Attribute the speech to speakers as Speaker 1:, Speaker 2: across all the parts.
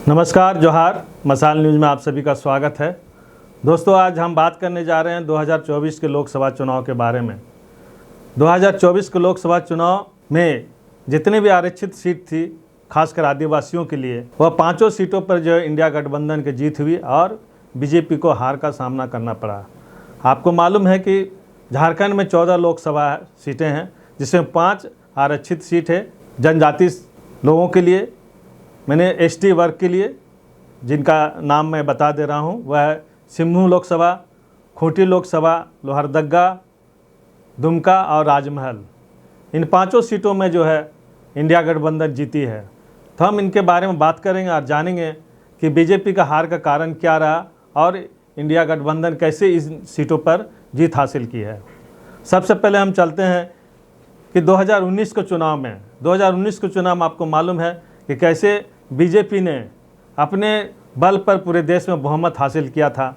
Speaker 1: नमस्कार, जोहार। मसाल न्यूज़ में आप सभी का स्वागत है। दोस्तों, आज हम बात करने जा रहे हैं 2024 के लोकसभा चुनाव के बारे में। 2024 के लोकसभा चुनाव में जितने भी आरक्षित सीट थी, खासकर आदिवासियों के लिए, वह पांचों सीटों पर जो है इंडिया गठबंधन की जीत हुई और बीजेपी को हार का सामना करना पड़ा। आपको मालूम है कि झारखंड में 14 लोकसभा सीटें हैं, जिसमें 5 आरक्षित सीट है जनजाति लोगों के लिए। मैंने एसटी वर्ग के लिए, जिनका नाम मैं बता दे रहा हूँ, वह है सिम्भू लोकसभा, खूंटी लोकसभा, लोहरदगा, दुमका और राजमहल। इन पांचों सीटों में जो है इंडिया गठबंधन जीती है। तो हम इनके बारे में बात करेंगे और जानेंगे कि बीजेपी का हार का कारण क्या रहा और इंडिया गठबंधन कैसे इस सीटों पर जीत हासिल की है। सबसे पहले हम चलते हैं कि 2019 के चुनाव में 2019 के चुनाव में आपको मालूम है कि कैसे बीजेपी ने अपने बल पर पूरे देश में बहुमत हासिल किया था।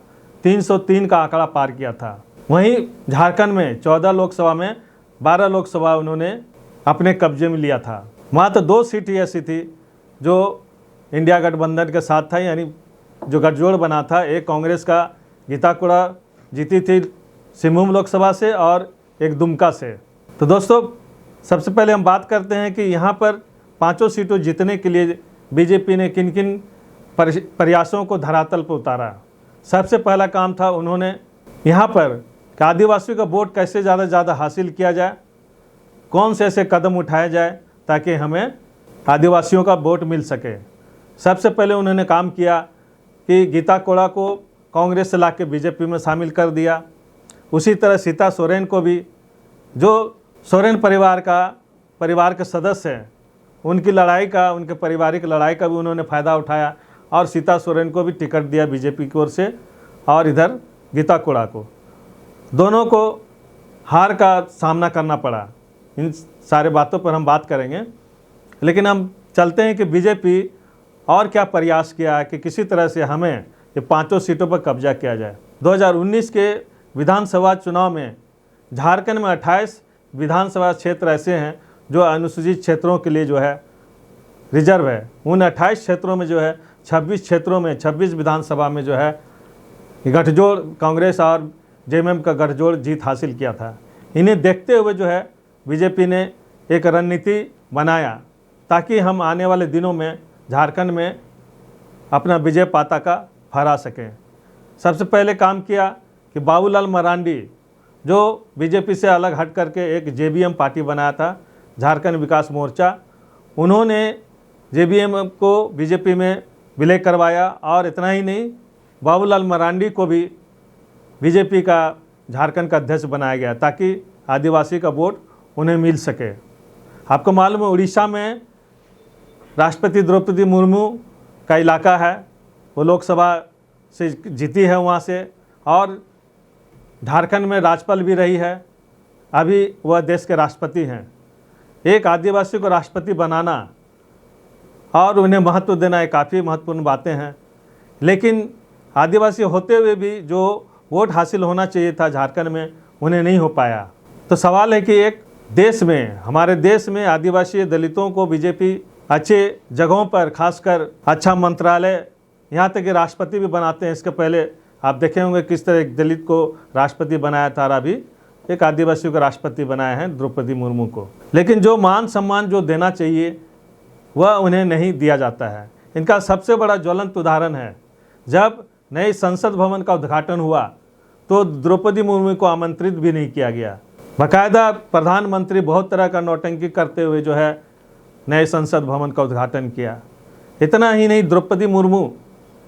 Speaker 1: 303 का आंकड़ा पार किया था। वहीं झारखंड में 14 लोकसभा में 12 लोकसभा उन्होंने अपने कब्जे में लिया था। वहाँ तो 2 सीट ही ऐसी थी जो इंडिया गठबंधन के साथ था, यानी जो गठजोड़ बना था। एक कांग्रेस का गीता कोड़ा जीती थी सिम्भू लोकसभा से और एक दुमका से। तो दोस्तों, सबसे पहले हम बात करते हैं कि यहाँ पर पांचों सीटों जीतने के लिए बीजेपी ने किन किन प्रयासों को धरातल पर उतारा। सबसे पहला काम था, उन्होंने यहाँ पर आदिवासियों का वोट कैसे ज़्यादा से ज़्यादा हासिल किया जाए, कौन से ऐसे कदम उठाए जाए ताकि हमें आदिवासियों का वोट मिल सके। सबसे पहले उन्होंने काम किया कि गीता कोड़ा को कांग्रेस से लाके बीजेपी में शामिल कर दिया। उसी तरह सीता सोरेन को भी, जो सोरेन परिवार के सदस्य हैं, उनकी लड़ाई का, उनके पारिवारिक लड़ाई का भी उन्होंने फ़ायदा उठाया और सीता सोरेन को भी टिकट दिया बीजेपी की ओर से, और इधर गीता कोड़ा को। दोनों को हार का सामना करना पड़ा। इन सारे बातों पर हम बात करेंगे, लेकिन हम चलते हैं कि बीजेपी और क्या प्रयास किया है कि किसी तरह से हमें ये पांचों सीटों पर कब्जा किया जाए। 2019 के विधानसभा चुनाव में झारखंड में 28 विधानसभा क्षेत्र ऐसे हैं जो अनुसूचित क्षेत्रों के लिए जो है रिजर्व है। उन 28 क्षेत्रों में जो है 26 विधानसभा में जो है गठजोड़ कांग्रेस और जेएमएम का गठजोड़ जीत हासिल किया था। इन्हें देखते हुए जो है बीजेपी ने एक रणनीति बनाया ताकि हम आने वाले दिनों में झारखंड में अपना विजय पताका फहरा सकें। सबसे पहले काम किया कि बाबूलाल मरांडी, जो बीजेपी से अलग हट करके एक जेबीएम पार्टी बनाया था, झारखंड विकास मोर्चा, उन्होंने जेबीएम को बीजेपी में विलय करवाया। और इतना ही नहीं, बाबूलाल मरांडी को भी बीजेपी का झारखंड का अध्यक्ष बनाया गया ताकि आदिवासी का वोट उन्हें मिल सके। आपको मालूम है, उड़ीसा में राष्ट्रपति द्रौपदी मुर्मू का इलाका है, वो लोकसभा से जीती है वहाँ से, और झारखंड में राज्यपाल भी रही है। अभी वह देश के राष्ट्रपति हैं। एक आदिवासी को राष्ट्रपति बनाना और उन्हें महत्व देना ये काफ़ी महत्वपूर्ण बातें हैं, लेकिन आदिवासी होते हुए भी जो वोट हासिल होना चाहिए था झारखंड में, उन्हें नहीं हो पाया। तो सवाल है कि एक देश में, हमारे देश में आदिवासी दलितों को बीजेपी अच्छे जगहों पर, खासकर अच्छा मंत्रालय, यहाँ तक कि राष्ट्रपति भी बनाते हैं। इसके पहले आप देखे होंगे किस तरह एक दलित को राष्ट्रपति बनाया था, और अभी एक आदिवासियों को राष्ट्रपति बनाया है, द्रौपदी मुर्मू को। लेकिन जो मान सम्मान जो देना चाहिए वह उन्हें नहीं दिया जाता है। इनका सबसे बड़ा ज्वलंत उदाहरण है, जब नए संसद भवन का उद्घाटन हुआ तो द्रौपदी मुर्मू को आमंत्रित भी नहीं किया गया। बाकायदा प्रधानमंत्री बहुत तरह का नौटंकी करते हुए जो है नए संसद भवन का उद्घाटन किया। इतना ही नहीं, द्रौपदी मुर्मू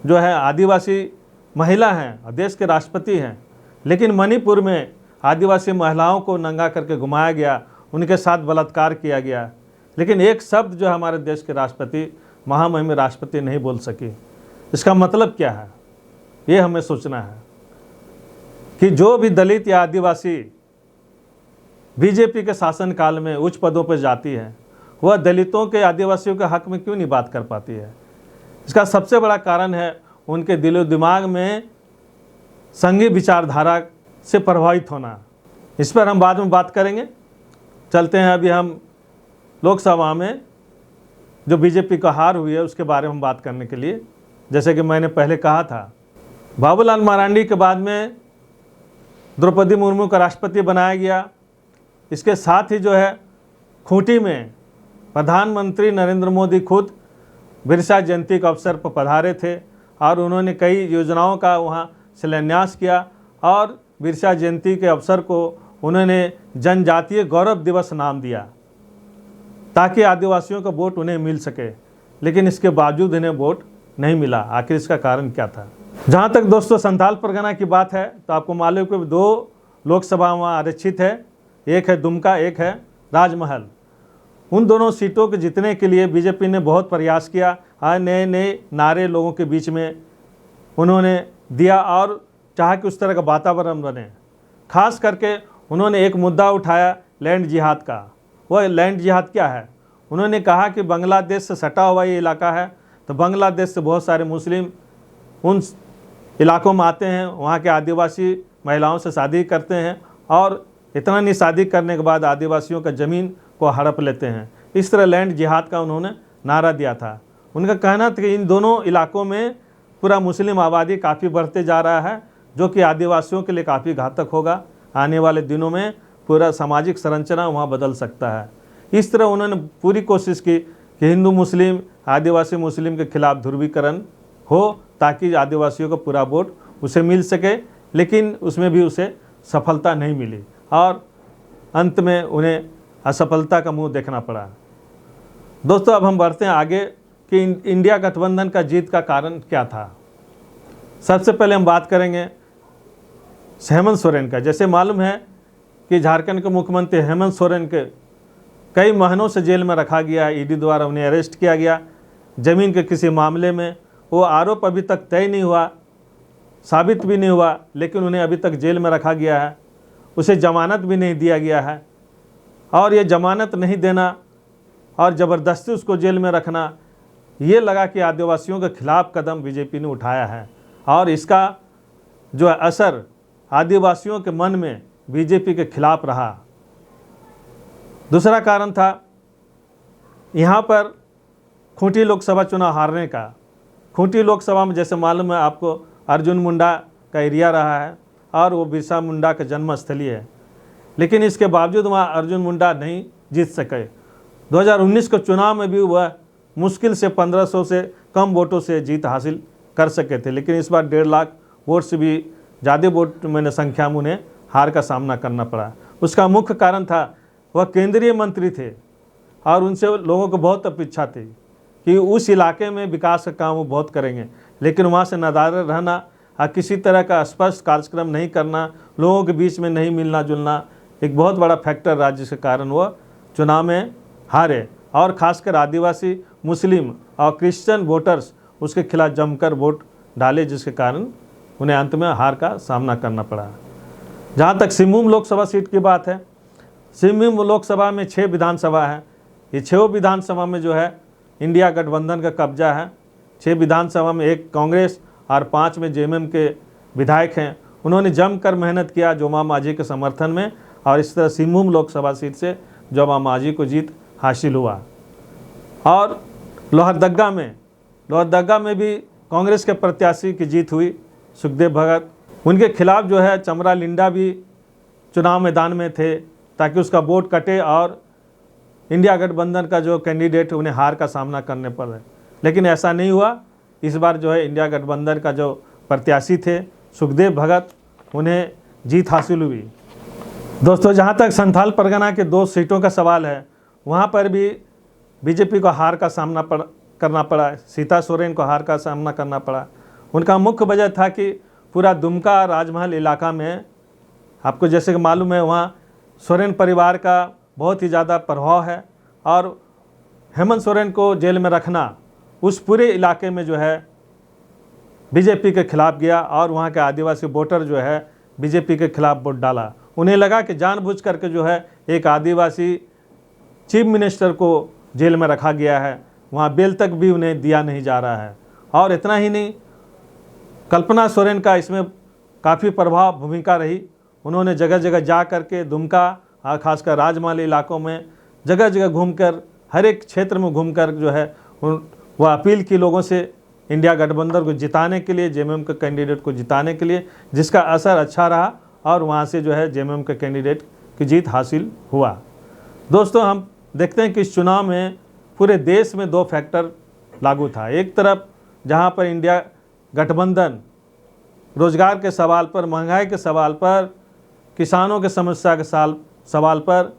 Speaker 1: जो है आदिवासी महिला हैं और देश के राष्ट्रपति हैं, लेकिन मणिपुर में आदिवासी महिलाओं को नंगा करके घुमाया गया, उनके साथ बलात्कार किया गया, लेकिन एक शब्द जो हमारे देश के राष्ट्रपति, महामहिम राष्ट्रपति नहीं बोल सकी। इसका मतलब क्या है, ये हमें सोचना है कि जो भी दलित या आदिवासी बीजेपी के शासनकाल में उच्च पदों पर जाती है, वह दलितों के, आदिवासियों के हक में क्यों नहीं बात कर पाती है। इसका सबसे बड़ा कारण है उनके दिलो दिमाग में संघीय विचारधारा से प्रभावित होना। इस पर हम बाद में बात करेंगे। चलते हैं अभी हम लोकसभा में जो बीजेपी का हार हुई है उसके बारे में हम बात करने के लिए, जैसे कि मैंने पहले कहा था, बाबूलाल मरांडी के बाद में द्रौपदी मुर्मू का राष्ट्रपति बनाया गया। इसके साथ ही जो है खूंटी में प्रधानमंत्री नरेंद्र मोदी खुद बिरसा जयंती के अवसर पर पधारे थे और उन्होंने कई योजनाओं का वहाँ शिलान्यास किया और बिरसा जयंती के अवसर को उन्होंने जनजातीय गौरव दिवस नाम दिया ताकि आदिवासियों का वोट उन्हें मिल सके, लेकिन इसके बावजूद इन्हें वोट नहीं मिला। आखिर इसका कारण क्या था? जहाँ तक दोस्तों संथाल परगना की बात है तो आपको मालूम है कि 2 लोकसभा वहाँ आरक्षित है, एक है दुमका, एक है राजमहल। उन दोनों सीटों के जीतने के लिए बीजेपी ने बहुत प्रयास किया और नए नए नारे लोगों के बीच में उन्होंने दिया और चाहा कि उस तरह का वातावरण बने। खास करके उन्होंने एक मुद्दा उठाया लैंड जिहाद का। वह लैंड जिहाद क्या है? उन्होंने कहा कि बांग्लादेश से सटा हुआ ये इलाका है, तो बांग्लादेश से बहुत सारे मुस्लिम उन इलाकों में आते हैं, वहाँ के आदिवासी महिलाओं से शादी करते हैं और इतना नहीं, शादी करने के बाद आदिवासियों का ज़मीन को हड़प लेते हैं। इस तरह लैंड जिहाद का उन्होंने नारा दिया था। उनका कहना था कि इन दोनों इलाकों में पूरा मुस्लिम आबादी काफ़ी बढ़ते जा रहा है, जो कि आदिवासियों के लिए काफ़ी घातक होगा। आने वाले दिनों में पूरा सामाजिक संरचना वहाँ बदल सकता है। इस तरह उन्होंने पूरी कोशिश की कि हिंदू मुस्लिम, आदिवासी मुस्लिम के खिलाफ ध्रुवीकरण हो ताकि आदिवासियों को पूरा वोट उसे मिल सके, लेकिन उसमें भी उसे सफलता नहीं मिली और अंत में उन्हें असफलता का मुंह देखना पड़ा। दोस्तों अब हम बढ़ते हैं आगे कि इंडिया गठबंधन का जीत का कारण क्या था। सबसे पहले हम बात करेंगे हेमंत सोरेन का। जैसे मालूम है कि झारखंड के मुख्यमंत्री हेमंत सोरेन के कई महीनों से जेल में रखा गया, ईडी द्वारा उन्हें अरेस्ट किया गया ज़मीन के किसी मामले में। वो आरोप अभी तक तय नहीं हुआ, साबित भी नहीं हुआ, लेकिन उन्हें अभी तक जेल में रखा गया है। उसे जमानत भी नहीं दिया गया है और ये जमानत नहीं देना और ज़बरदस्ती उसको जेल में रखना, ये लगा कि आदिवासियों के खिलाफ कदम बीजेपी ने उठाया है और इसका जो असर आदिवासियों के मन में बीजेपी के खिलाफ रहा। दूसरा कारण था यहाँ पर खूंटी लोकसभा चुनाव हारने का। खूंटी लोकसभा में जैसे मालूम है आपको अर्जुन मुंडा का एरिया रहा है और वो बिरसा मुंडा का जन्मस्थली है, लेकिन इसके बावजूद वहाँ अर्जुन मुंडा नहीं जीत सके। 2019 के चुनाव में भी वह मुश्किल से 1500 से कम वोटों से जीत हासिल कर सके थे, लेकिन इस बार 1.5 लाख वोट से भी ज़्यादा वोट में संख्या में उन्हें हार का सामना करना पड़ा। उसका मुख्य कारण था वह केंद्रीय मंत्री थे और उनसे लोगों को बहुत अपेक्षा थी कि उस इलाके में विकास का काम वो बहुत करेंगे, लेकिन वहाँ से नादार रहना और किसी तरह का स्पष्ट कार्यक्रम नहीं करना, लोगों के बीच में नहीं मिलना जुलना एक बहुत बड़ा फैक्टर रहा, जिसके कारण वह चुनाव में हारे। और ख़ासकर आदिवासी, मुस्लिम और क्रिश्चियन वोटर्स उसके खिलाफ जमकर वोट डाले, जिसके कारण उन्हें अंत में हार का सामना करना पड़ा। जहाँ तक सिंहभूम लोकसभा सीट की बात है, सिंहभूम लोकसभा में 6 विधानसभा है। ये 6 विधानसभा में जो है इंडिया गठबंधन का कब्जा है। 6 विधानसभा में 1 कांग्रेस और 5 में जेएमएम के विधायक हैं। उन्होंने जमकर मेहनत किया जोमा मांझी के समर्थन में और इस तरह सिंहभूम लोकसभा सीट से जोमा मांझी को जीत हासिल हुआ। और लोहरदग्गा में भी कांग्रेस के प्रत्याशी की जीत हुई, सुखदेव भगत। उनके खिलाफ जो है चमरा लिंडा भी चुनाव मैदान में थे ताकि उसका वोट कटे और इंडिया गठबंधन का जो कैंडिडेट उन्हें हार का सामना करने पड़े, लेकिन ऐसा नहीं हुआ। इस बार जो है इंडिया गठबंधन का जो प्रत्याशी थे सुखदेव भगत, उन्हें जीत हासिल हुई। दोस्तों जहाँ तक संथाल परगना के 2 सीटों का सवाल है, वहाँ पर भी बीजेपी को हार का सामना करना पड़ा। सीता सोरेन को हार का सामना करना पड़ा। उनका मुख्य वजह था कि पूरा दुमका राजमहल इलाका में आपको जैसे कि मालूम है वहाँ सोरेन परिवार का बहुत ही ज़्यादा प्रभाव है और हेमंत सोरेन को जेल में रखना उस पूरे इलाके में जो है बीजेपी के खिलाफ गया और वहाँ के आदिवासी वोटर जो है बीजेपी के खिलाफ वोट डाला। उन्हें लगा कि जानबूझ करके जो है एक आदिवासी चीफ मिनिस्टर को जेल में रखा गया है, वहाँ बेल तक भी उन्हें दिया नहीं जा रहा है। और इतना ही नहीं, कल्पना सोरेन का इसमें काफ़ी प्रभाव भूमिका रही। उन्होंने जगह जगह जा करके दुमका और ख़ासकर राजमहल इलाकों में जगह जगह घूमकर, हर एक क्षेत्र में घूमकर जो है वह अपील की लोगों से इंडिया गठबंधन को जिताने के लिए, जेएमएम के कैंडिडेट को जिताने के लिए, जिसका असर अच्छा रहा और वहाँ से जो है जेएमएम के कैंडिडेट की जीत हासिल हुआ। दोस्तों, हम देखते हैं कि इस चुनाव में पूरे देश में 2 फैक्टर लागू था। एक तरफ जहाँ पर इंडिया गठबंधन रोजगार के सवाल पर, महंगाई के सवाल पर, किसानों के समस्या के सवाल पर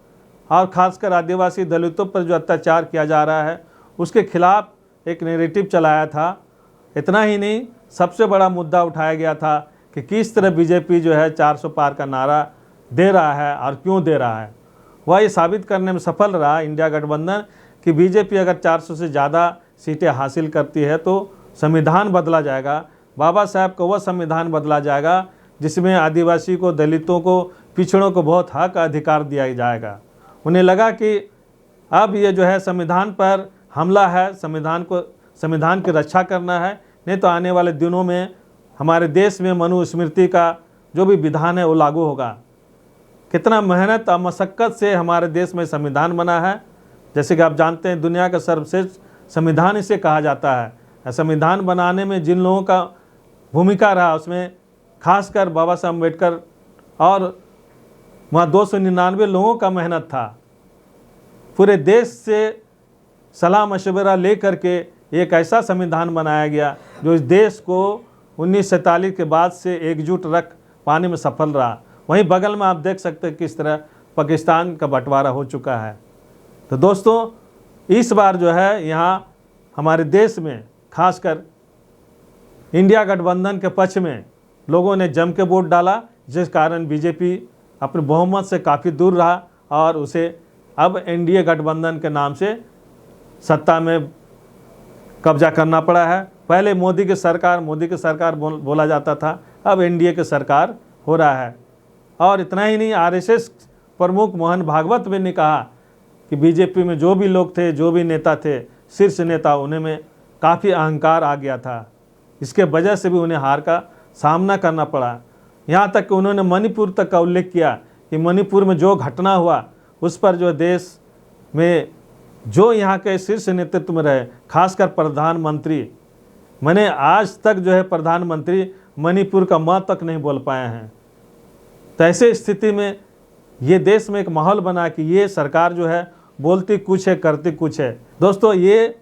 Speaker 1: और ख़ासकर आदिवासी दलितों पर जो अत्याचार किया जा रहा है उसके खिलाफ एक नैरेटिव चलाया था। इतना ही नहीं, सबसे बड़ा मुद्दा उठाया गया था कि किस तरह बीजेपी जो है 400 पार का नारा दे रहा है और क्यों दे रहा है। वह ये साबित करने में सफल रहा इंडिया गठबंधन कि बीजेपी अगर 400 से ज़्यादा सीटें हासिल करती है तो संविधान बदला जाएगा, बाबा साहब का वह संविधान बदला जाएगा जिसमें आदिवासी को, दलितों को, पिछड़ों को बहुत हक अधिकार दिया जाएगा। उन्हें लगा कि अब ये जो है संविधान पर हमला है, संविधान की रक्षा करना है, नहीं तो आने वाले दिनों में हमारे देश में मनुस्मृति का जो भी विधान है वो लागू होगा। कितना मेहनत और मशक्क़त से हमारे देश में संविधान बना है। जैसे कि आप जानते हैं दुनिया का सर्वश्रेष्ठ संविधान इसे कहा जाता है। संविधान बनाने में जिन लोगों का भूमिका रहा उसमें खासकर बाबा साहब अम्बेडकर और वहाँ 299 लोगों का मेहनत था। पूरे देश से सलाह मशवरा ले करके एक ऐसा संविधान बनाया गया जो इस देश को 1947 के बाद से एकजुट रख पाने में सफल रहा। वहीं बगल में आप देख सकते हैं किस तरह पाकिस्तान का बंटवारा हो चुका है। तो दोस्तों, इस बार जो है यहाँ हमारे देश में खासकर इंडिया गठबंधन के पक्ष में लोगों ने जम के वोट डाला, जिस कारण बीजेपी अपने बहुमत से काफ़ी दूर रहा और उसे अब एनडीए गठबंधन के नाम से सत्ता में कब्जा करना पड़ा है। पहले मोदी की सरकार बोला जाता था, अब एनडीए की सरकार हो रहा है। और इतना ही नहीं, आरएसएस प्रमुख मोहन भागवत भी ने कहा कि बीजेपी में जो भी लोग थे, जो भी नेता थे, शीर्ष नेता, उन्हें में काफ़ी अहंकार आ गया था। इसके वजह से भी उन्हें हार का सामना करना पड़ा। यहाँ तक कि उन्होंने मणिपुर तक का उल्लेख किया कि मणिपुर में जो घटना हुआ उस पर जो देश में जो यहाँ के शीर्ष नेतृत्व में रहे, खासकर प्रधानमंत्री, मैंने आज तक जो है प्रधानमंत्री मणिपुर का म तक नहीं बोल पाए हैं। तो ऐसे स्थिति में ये देश में एक माहौल बना कि ये सरकार जो है बोलती कुछ है, करती कुछ है। दोस्तों, ये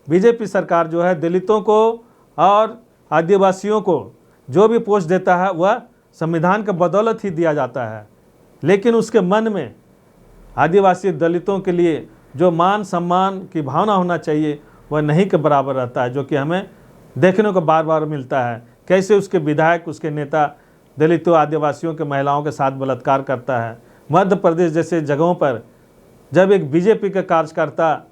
Speaker 1: बीजेपी सरकार जो है दलितों को और आदिवासियों को जो भी पोस्ट देता है वह संविधान के बदौलत ही दिया जाता है, लेकिन उसके मन में आदिवासी दलितों के लिए जो मान सम्मान की भावना होना चाहिए वह नहीं के बराबर रहता है, जो कि हमें देखने को बार बार मिलता है। कैसे उसके विधायक, उसके नेता दलितों, आदिवासियों के महिलाओं के साथ बलात्कार करता है। मध्य प्रदेश जैसे जगहों पर जब एक बीजेपी का कार्यकर्ता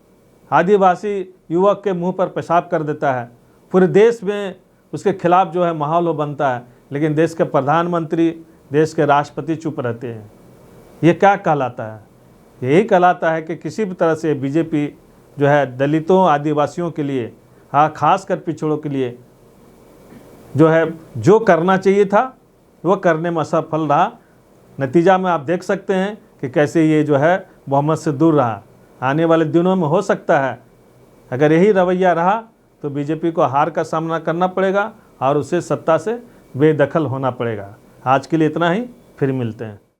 Speaker 1: आदिवासी युवक के मुंह पर पेशाब कर देता है, पूरे देश में उसके खिलाफ जो है माहौल बनता है, लेकिन देश के प्रधानमंत्री, देश के राष्ट्रपति चुप रहते हैं। ये क्या कहलाता है? यही कहलाता है कि किसी भी तरह से बीजेपी जो है दलितों, आदिवासियों के लिए, हाँ खासकर पिछड़ों के लिए जो है जो करना चाहिए था वह करने में असफल रहा। नतीजा में आप देख सकते हैं कि कैसे ये जो है बहुमत से दूर रहा। आने वाले दिनों में हो सकता है अगर यही रवैया रहा तो बीजेपी को हार का सामना करना पड़ेगा और उसे सत्ता से बेदखल होना पड़ेगा। आज के लिए इतना ही, फिर मिलते हैं।